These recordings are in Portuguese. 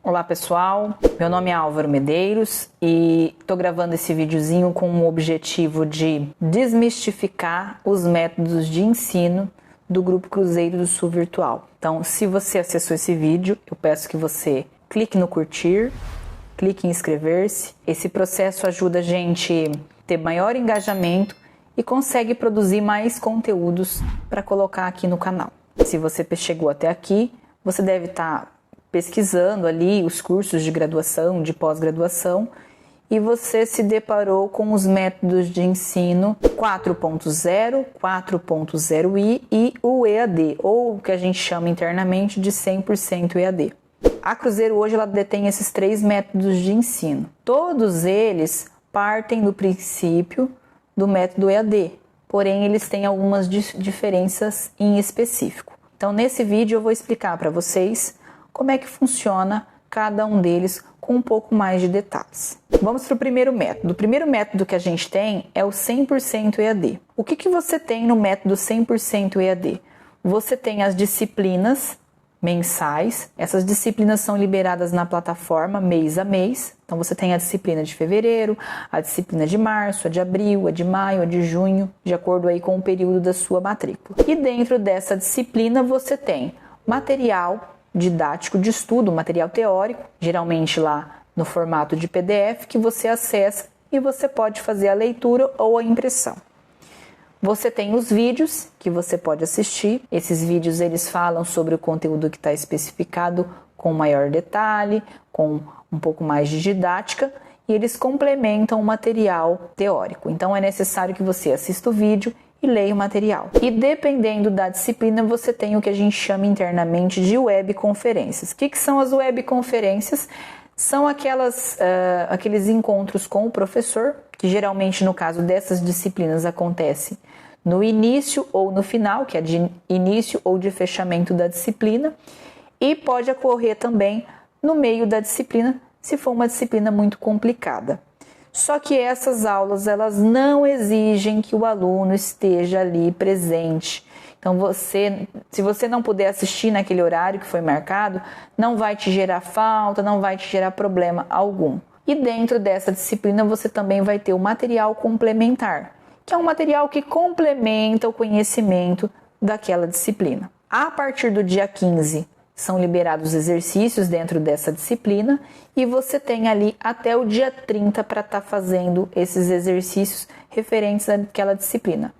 Olá pessoal, meu nome é Álvaro Medeiros e estou gravando esse videozinho com o objetivo de desmistificar os métodos de ensino do Grupo Cruzeiro do Sul Virtual. Então, se você acessou esse vídeo, eu peço que você clique no curtir, clique em inscrever-se. Esse processo ajuda a gente a ter maior engajamento e consegue produzir mais conteúdos para colocar aqui no canal. Se você chegou até aqui, você deve estar pesquisando ali os cursos de graduação, de pós-graduação, e você se deparou com os métodos de ensino 4.0, 4.0i e o EAD, ou o que a gente chama internamente de 100% EAD. A Cruzeiro hoje ela detém esses 3 métodos de ensino. Todos eles partem do princípio do método EAD, porém eles têm algumas diferenças em específico. Então nesse vídeo eu vou explicar para vocês como é que funciona cada um deles com um pouco mais de detalhes. Vamos para o primeiro método. O primeiro método que a gente tem é o 100% EAD. O que você tem no método 100% EAD? Você tem as disciplinas mensais. Essas disciplinas são liberadas na plataforma mês a mês. Então você tem a disciplina de fevereiro, a disciplina de março, a de abril, a de maio, a de junho, de acordo aí com o período da sua matrícula. E dentro dessa disciplina você tem material didático de estudo, material teórico, geralmente lá no formato de PDF, que você acessa e você pode fazer a leitura ou a impressão. Você tem os vídeos que você pode assistir. Esses vídeos eles falam sobre o conteúdo que está especificado com maior detalhe, com um pouco mais de didática, e eles complementam o material teórico. Então é necessário que você assista o vídeo e leia o material. E dependendo da disciplina, você tem o que a gente chama internamente de webconferências. O que são as webconferências? São aqueles encontros com o professor, que geralmente no caso dessas disciplinas acontece no início ou no final, que é de início ou de fechamento da disciplina, e pode ocorrer também no meio da disciplina, se for uma disciplina muito complicada. Só que essas aulas, elas não exigem que o aluno esteja ali presente. Então, se você não puder assistir naquele horário que foi marcado, não vai te gerar falta, não vai te gerar problema algum. E dentro dessa disciplina, você também vai ter o material complementar, que é um material que complementa o conhecimento daquela disciplina. A partir do dia 15, são liberados exercícios dentro dessa disciplina e você tem ali até o dia 30 para estar fazendo esses exercícios referentes àquela disciplina.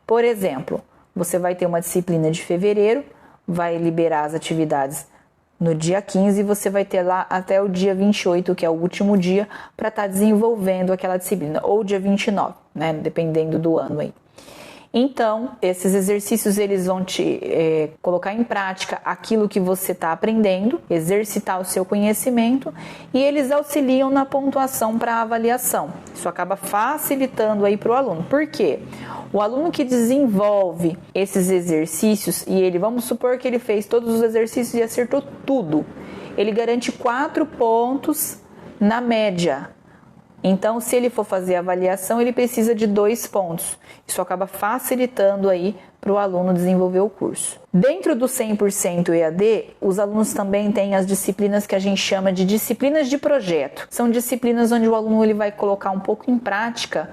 Por exemplo, você vai ter uma disciplina de fevereiro, vai liberar as atividades no dia 15 e você vai ter lá até o dia 28, que é o último dia, para estar desenvolvendo aquela disciplina, ou dia 29, né, dependendo do ano aí. Então, esses exercícios eles vão te colocar em prática aquilo que você está aprendendo, exercitar o seu conhecimento e eles auxiliam na pontuação para a avaliação. Isso acaba facilitando aí para o aluno. Por quê? O aluno que desenvolve esses exercícios e vamos supor que ele fez todos os exercícios e acertou tudo, ele garante 4 pontos na média. Então, se ele for fazer a avaliação, ele precisa de 2 pontos. Isso acaba facilitando aí para o aluno desenvolver o curso. Dentro do 100% EAD, os alunos também têm as disciplinas que a gente chama de disciplinas de projeto. São disciplinas onde o aluno ele vai colocar um pouco em prática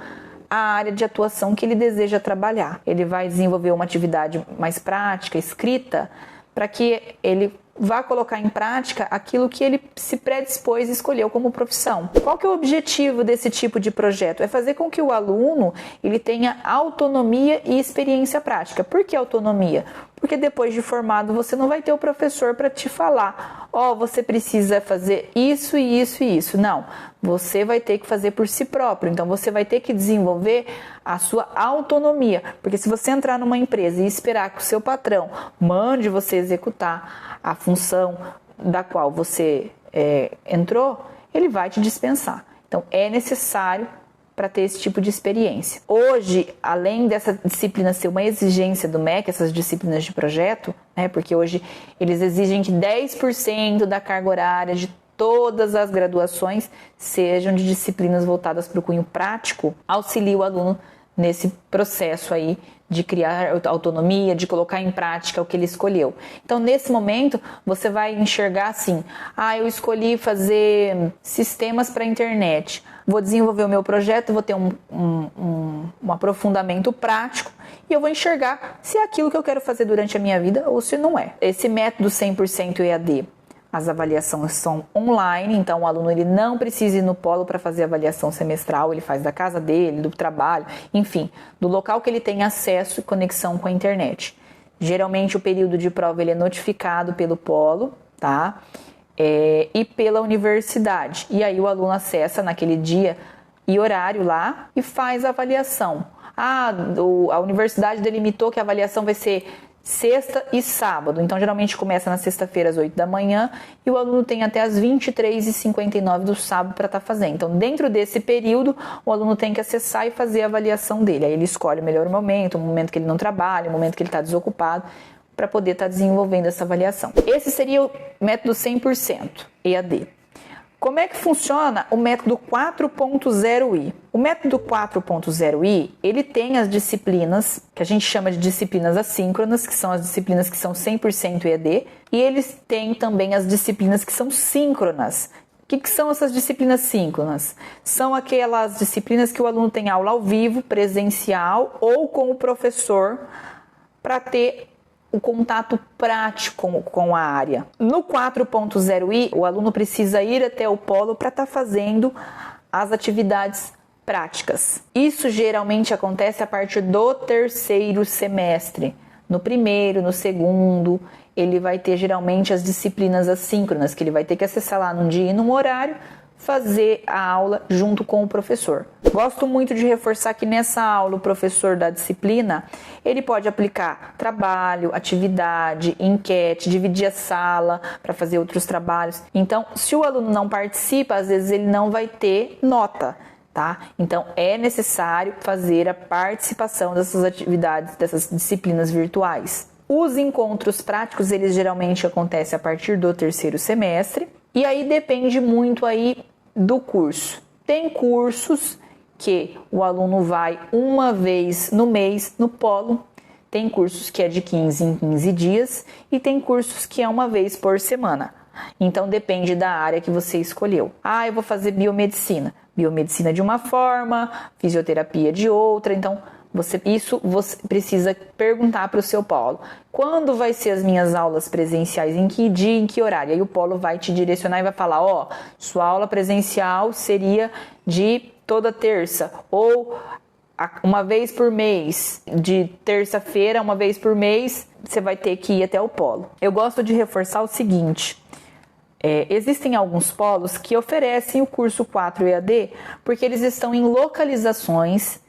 a área de atuação que ele deseja trabalhar. Ele vai desenvolver uma atividade mais prática, escrita, para que ele vá colocar em prática aquilo que ele se predispôs e escolheu como profissão. Qual que é o objetivo desse tipo de projeto? É fazer com que o aluno ele tenha autonomia e experiência prática. Por que autonomia? Porque depois de formado você não vai ter o professor para te falar, você precisa fazer isso e isso e isso. Não, você vai ter que fazer por si próprio. Então você vai ter que desenvolver a sua autonomia. Porque se você entrar numa empresa e esperar que o seu patrão mande você executar a função da qual você entrou, ele vai te dispensar. Então é necessário para ter esse tipo de experiência. Hoje, além dessa disciplina ser uma exigência do MEC, essas disciplinas de projeto, né, porque hoje eles exigem que 10% da carga horária de todas as graduações sejam de disciplinas voltadas para o cunho prático, auxilia o aluno nesse processo aí de criar autonomia, de colocar em prática o que ele escolheu. Então, nesse momento, você vai enxergar assim, eu escolhi fazer sistemas para a internet, vou desenvolver o meu projeto, vou ter um aprofundamento prático e eu vou enxergar se é aquilo que eu quero fazer durante a minha vida ou se não é. Esse método 100% EAD, as avaliações são online, então o aluno ele não precisa ir no polo para fazer a avaliação semestral, ele faz da casa dele, do trabalho, enfim, do local que ele tem acesso e conexão com a internet. Geralmente o período de prova ele é notificado pelo polo, tá? E pela universidade. E aí o aluno acessa naquele dia e horário lá e faz a avaliação. A universidade delimitou que a avaliação vai ser sexta e sábado, então geralmente começa na sexta-feira às 8 da manhã e o aluno tem até as 23h59 do sábado para estar fazendo. Então dentro desse período o aluno tem que acessar e fazer a avaliação dele, aí ele escolhe o melhor momento, o momento que ele não trabalha, o momento que ele está desocupado, para poder estar desenvolvendo essa avaliação. Esse seria o método 100% EAD. Como é que funciona o método 4.0i? O método 4.0i, ele tem as disciplinas, que a gente chama de disciplinas assíncronas, que são as disciplinas que são 100% EAD, e eles têm também as disciplinas que são síncronas. O que são essas disciplinas síncronas? São aquelas disciplinas que o aluno tem aula ao vivo, presencial ou com o professor, para ter o contato prático com a área. No 4.0i, o aluno precisa ir até o polo para estar fazendo as atividades práticas. Isso geralmente acontece a partir do terceiro semestre. No primeiro, no segundo, ele vai ter geralmente as disciplinas assíncronas, que ele vai ter que acessar lá num dia e num horário, fazer a aula junto com o professor. Gosto muito de reforçar que nessa aula o professor da disciplina, ele pode aplicar trabalho, atividade, enquete, dividir a sala para fazer outros trabalhos. Então, se o aluno não participa, às vezes ele não vai ter nota, tá? Então, é necessário fazer a participação dessas atividades, dessas disciplinas virtuais. Os encontros práticos, eles geralmente acontecem a partir do terceiro semestre. E aí depende muito aí do curso. Tem cursos que o aluno vai uma vez no mês no polo, tem cursos que é de 15 em 15 dias e tem cursos que é uma vez por semana. Então depende da área que você escolheu. Eu vou fazer biomedicina. Biomedicina de uma forma, fisioterapia de outra, então você precisa perguntar para o seu polo. Quando vai ser as minhas aulas presenciais? Em que dia, em que horário? Aí o polo vai te direcionar e vai falar, sua aula presencial seria de toda terça, ou uma vez por mês, de terça-feira, uma vez por mês, você vai ter que ir até o polo. Eu gosto de reforçar o seguinte, existem alguns polos que oferecem o curso 4 EAD, porque eles estão em localizações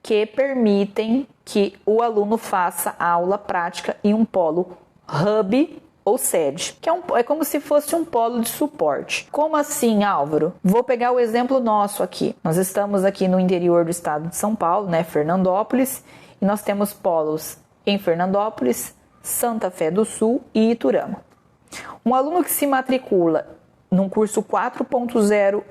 que permitem que o aluno faça a aula prática em um polo hub ou sede, que é como se fosse um polo de suporte. Como assim, Álvaro? Vou pegar o exemplo nosso aqui. Nós estamos aqui no interior do estado de São Paulo, Fernandópolis, e nós temos polos em Fernandópolis, Santa Fé do Sul e Iturama. Um aluno que se matricula num curso 4.0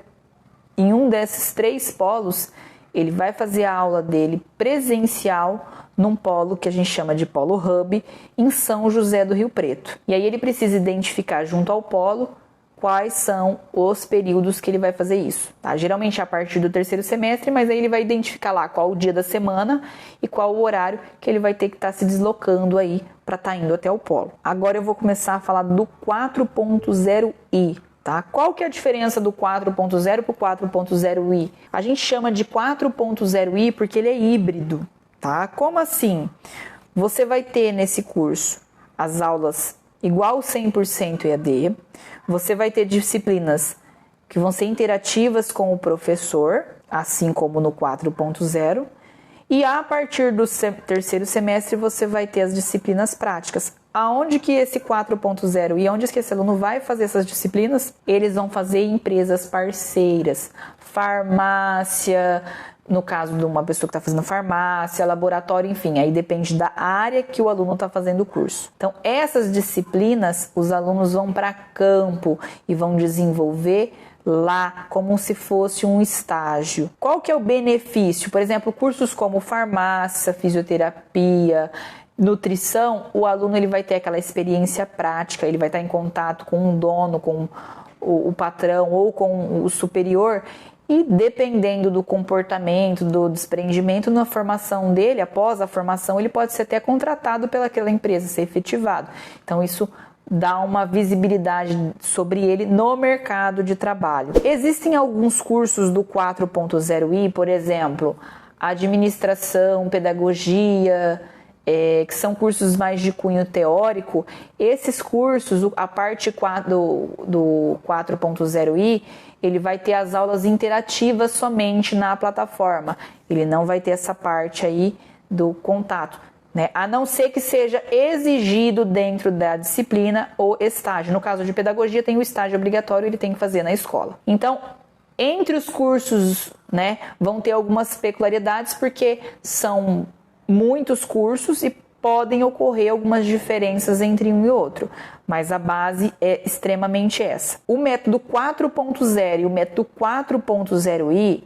em um desses três polos, ele vai fazer a aula dele presencial num polo que a gente chama de polo hub em São José do Rio Preto. E aí ele precisa identificar junto ao polo quais são os períodos que ele vai fazer isso. Tá? Geralmente a partir do terceiro semestre, mas aí ele vai identificar lá qual o dia da semana e qual o horário que ele vai ter que estar se deslocando aí para estar indo até o polo. Agora eu vou começar a falar do 4.0i. Tá? Qual que é a diferença do 4.0 para o 4.0i? A gente chama de 4.0i porque ele é híbrido. Tá? Como assim? Você vai ter nesse curso as aulas igual 100% EAD, você vai ter disciplinas que vão ser interativas com o professor, assim como no 4.0, e a partir do terceiro semestre você vai ter as disciplinas práticas. Aonde que esse 4.0 e onde que esse aluno vai fazer essas disciplinas? Eles vão fazer em empresas parceiras, farmácia, no caso de uma pessoa que está fazendo farmácia, laboratório, enfim, aí depende da área que o aluno está fazendo o curso. Então, essas disciplinas, os alunos vão para campo e vão desenvolver lá como se fosse um estágio. Qual que é o benefício? Por exemplo, cursos como farmácia, fisioterapia, nutrição, o aluno ele vai ter aquela experiência prática, ele vai estar em contato com um dono, com o patrão ou com o superior, e dependendo do comportamento, do desprendimento na formação dele, após a formação, ele pode ser até contratado pelaquela empresa, ser efetivado. Então isso dá uma visibilidade sobre ele no mercado de trabalho. Existem alguns cursos do 4.0i, por exemplo, administração, pedagogia, que são cursos mais de cunho teórico. Esses cursos, a parte 4 do 4.0i, ele vai ter as aulas interativas somente na plataforma. Ele não vai ter essa parte aí do contato, né? A não ser que seja exigido dentro da disciplina o estágio. No caso de pedagogia, tem o estágio obrigatório, ele tem que fazer na escola. Então, entre os cursos, né, vão ter algumas peculiaridades, porque são muitos cursos e podem ocorrer algumas diferenças entre um e outro, mas a base é extremamente essa. O método 4.0 e o método 4.0i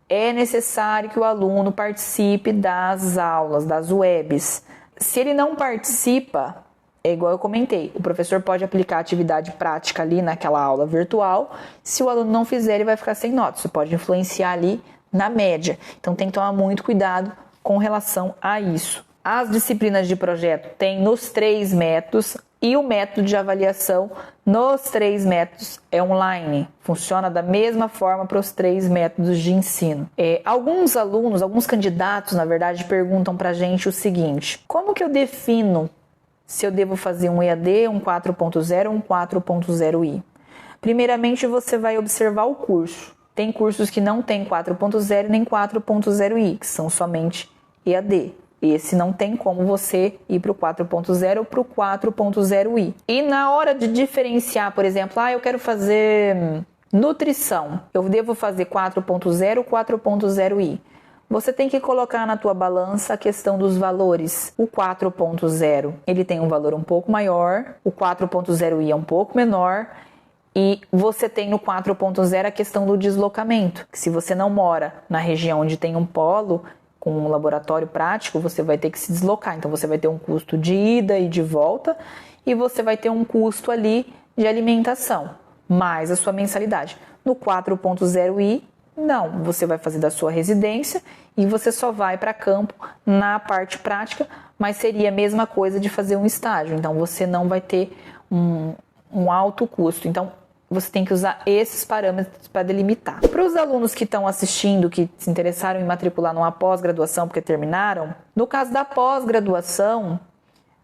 é necessário que o aluno participe das aulas, das webs. Se ele não participa, é igual eu comentei, o professor pode aplicar atividade prática ali naquela aula virtual. Se o aluno não fizer, ele vai ficar sem nota. Isso pode influenciar ali na média. Então tem que tomar muito cuidado com relação a isso. As disciplinas de projeto têm nos 3 métodos e o método de avaliação nos 3 métodos é online. Funciona da mesma forma para os 3 métodos de ensino. Alguns alunos, alguns candidatos, na verdade, perguntam para a gente o seguinte: como que eu defino se eu devo fazer um EAD, um 4.0 ou um 4.0i? Primeiramente, você vai observar o curso. Tem cursos que não tem 4.0 nem 4.0i, que são somente EAD. Esse não tem como você ir para o 4.0 ou para o 4.0i. E na hora de diferenciar, por exemplo, eu quero fazer nutrição, eu devo fazer 4.0 ou 4.0i? Você tem que colocar na tua balança a questão dos valores. O 4.0 ele tem um valor um pouco maior, o 4.0i é um pouco menor. E você tem no 4.0 a questão do deslocamento, que se você não mora na região onde tem um polo com um laboratório prático, você vai ter que se deslocar. Então você vai ter um custo de ida e de volta e você vai ter um custo ali de alimentação, mais a sua mensalidade. No 4.0i, não, você vai fazer da sua residência e você só vai para campo na parte prática, mas seria a mesma coisa de fazer um estágio. Então você não vai ter um alto custo. Então, você tem que usar esses parâmetros para delimitar. Para os alunos que estão assistindo, que se interessaram em matricular numa pós-graduação porque terminaram, no caso da pós-graduação,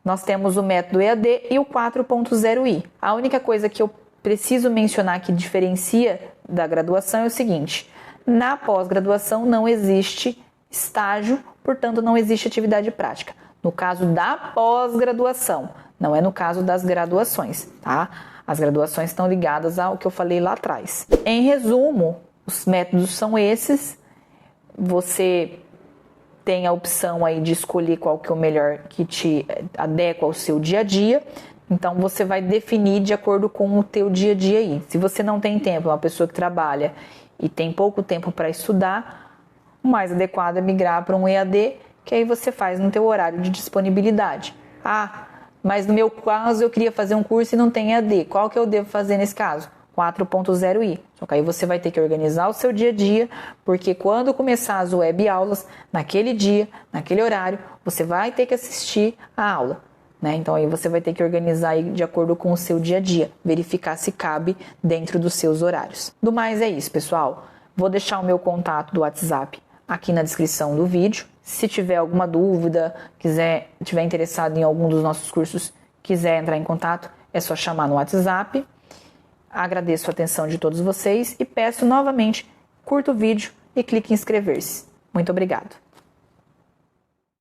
nós temos o método EAD e o 4.0i. A única coisa que eu preciso mencionar que diferencia da graduação é o seguinte: na pós-graduação não existe estágio, portanto não existe atividade prática. No caso da pós-graduação, não é no caso das graduações, tá? As graduações estão ligadas ao que eu falei lá atrás. Em resumo, os métodos são esses. Você tem a opção aí de escolher qual que é o melhor, que te adequa ao seu dia a dia. Então você vai definir de acordo com o teu dia a dia aí. Se você não tem tempo, é uma pessoa que trabalha e tem pouco tempo para estudar, o mais adequado é migrar para um EAD, que aí você faz no teu horário de disponibilidade. Mas no meu caso eu queria fazer um curso e não tem EAD. Qual que eu devo fazer nesse caso? 4.0i. Só que aí você vai ter que organizar o seu dia a dia, porque quando começar as web aulas, naquele dia, naquele horário, você vai ter que assistir a aula, né? Então aí você vai ter que organizar aí de acordo com o seu dia a dia, verificar se cabe dentro dos seus horários. Do mais é isso, pessoal. Vou deixar o meu contato do WhatsApp aqui na descrição do vídeo. Se tiver alguma dúvida, tiver interessado em algum dos nossos cursos, quiser entrar em contato, é só chamar no WhatsApp. Agradeço a atenção de todos vocês e peço novamente, curta o vídeo e clique em inscrever-se. Muito obrigado.